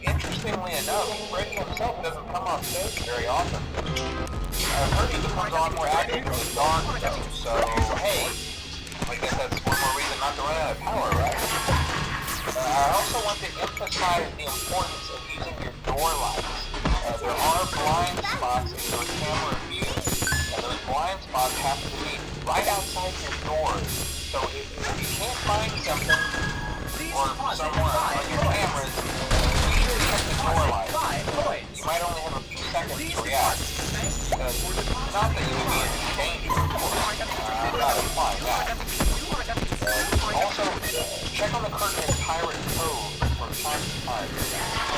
Interestingly enough, Freddy himself doesn't come on stage very often. I've heard he becomes on more active in the dark though, so hey, I guess that's one more reason not to run out of power, right? I also want to emphasize the importance of using your door lights. There are blind spots in your camera view, and those blind spots have to be right outside your doors. So if you can't find something or someone on your cameras, be sure to check the door lights. You might only have a few seconds to react. Not that you would be in danger, of course. I'm not implying that. Also, check on the curtain in Pirate Cove from time to time. The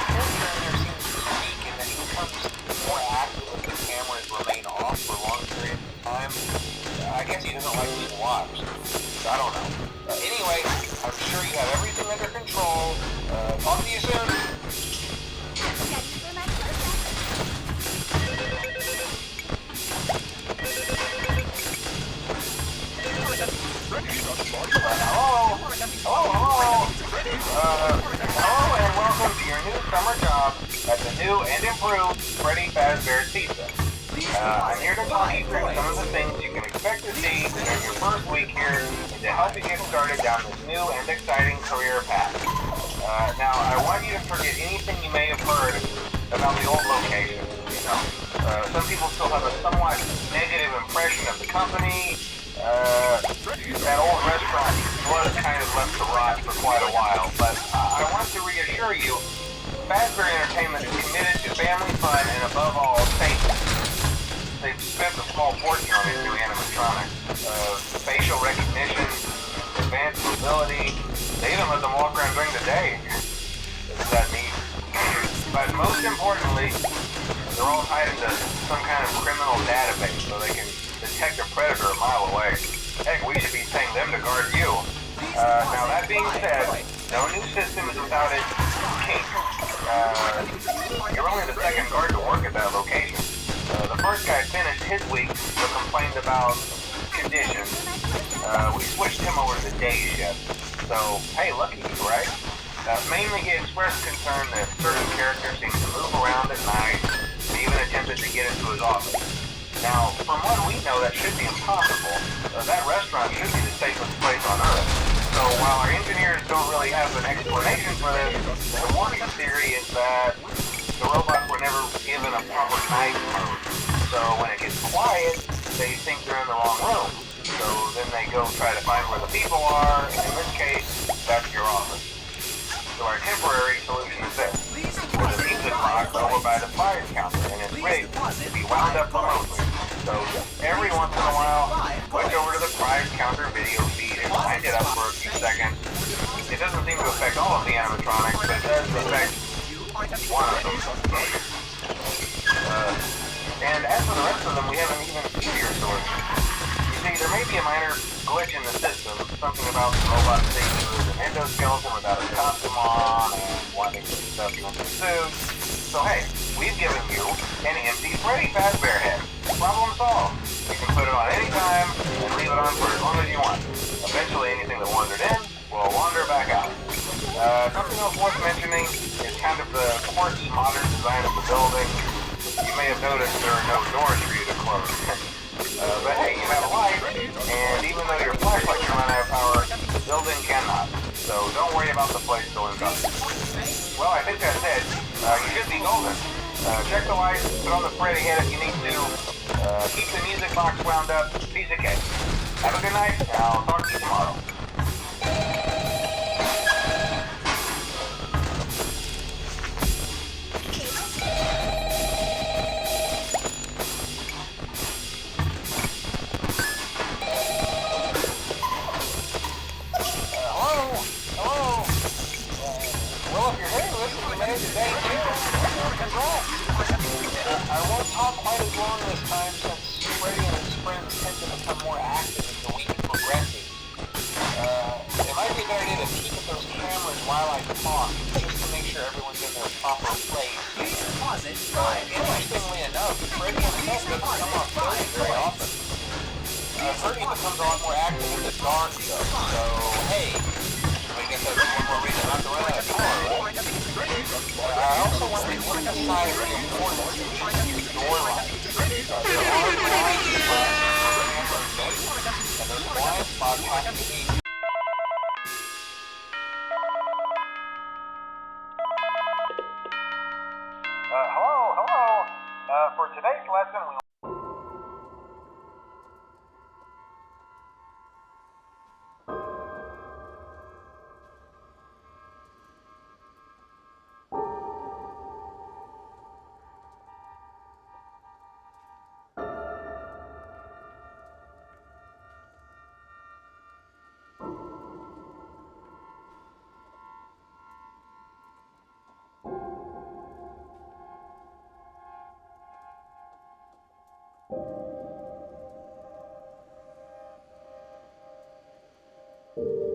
character in there seems unique in that he becomes more active if the cameras remain off for long periods of time. I guess he doesn't like being watched. I don't know. Anyway, I'm sure you have everything under control. Talk to you soon. Hello and welcome to your new summer job at the new and improved Freddy Fazbear's Pizza. I'm here to talk you through some of the things you can expect to see in your first week here and to help you get started down this new and exciting career path. Now, I want you to forget anything you may have heard about the old location. You know, some people still have a somewhat negative impression of the company. That old restaurant was kind of left to rot for quite a while, but I want to reassure you, Fazbear Entertainment is committed to family fun and above all, safety. They've spent a small fortune on these new animatronics. Facial recognition, advanced mobility, they even let them walk around during the day. Isn't that neat? But most importantly, they're all tied into some kind of criminal database so they can detect a predator a mile away. Heck, we should be paying them to guard you. Now that being said, no new system is without its kinks. You're only the second guard to work at that location. The first guy finished his week but complained about conditions. We switched him over to the day shift. So, hey, lucky you, right? Mainly he expressed concern that certain characters seem to move around at night and even attempted to get into his office. Now, from what we know, that should be impossible. That restaurant should be the safest place on Earth. So while our engineers don't really have an explanation for this, the working theory is that the robots were never given a proper night mode. So when it gets quiet, they think they're in the wrong room. So then they go try to find where the people are, and in this case, that's your office. So our temporary solution is this. There's a music box over by the prize counter, and it's rigged to be wound up remotely. So every once in a while, switch over to the prize counter video feed and wind it up for a few seconds. It doesn't seem to affect all of the animatronics, but it does affect one of them. And as for the rest of them, we have an even easier solution. You see, there may be a minor glitch in the system, something about the robot safety with an endoskeleton without a costume on, and wanting to stuff you into the suit. So hey, we've given you an empty Freddy Fazbear head. Problem solved. You can put it on any time and leave it on for as long as you want. Eventually anything that wandered in will wander back out. Something else worth mentioning is kind of the quirky modern design of the building. You may have noticed there are no doors for you to close. But hey, you have a light, and even though your flashlight can run out of power, the building cannot. So don't worry about the place going dark. Well, I think that's it. You should be golden. Check the lights, put on the Freddy head if you need to. Keep the music box wound up. Piece of cake. Have a good night, and I'll talk to you tomorrow. I won't talk quite as long this time since Freddy and his friends tend to become more active as the week progresses. It might be a good idea to peek at those cameras while I talk, just to make sure everyone's in their proper place. Interestingly enough, Freddy himself doesn't come off stage very often. Freddy becomes a lot more active in the dark though, so hey, I guess that's one more reason not to run out of power, right? I also want to emphasize the importance of using door lights. There are blind spots in the camera face, and those blind spots have to be... hello. For today's lesson, we... You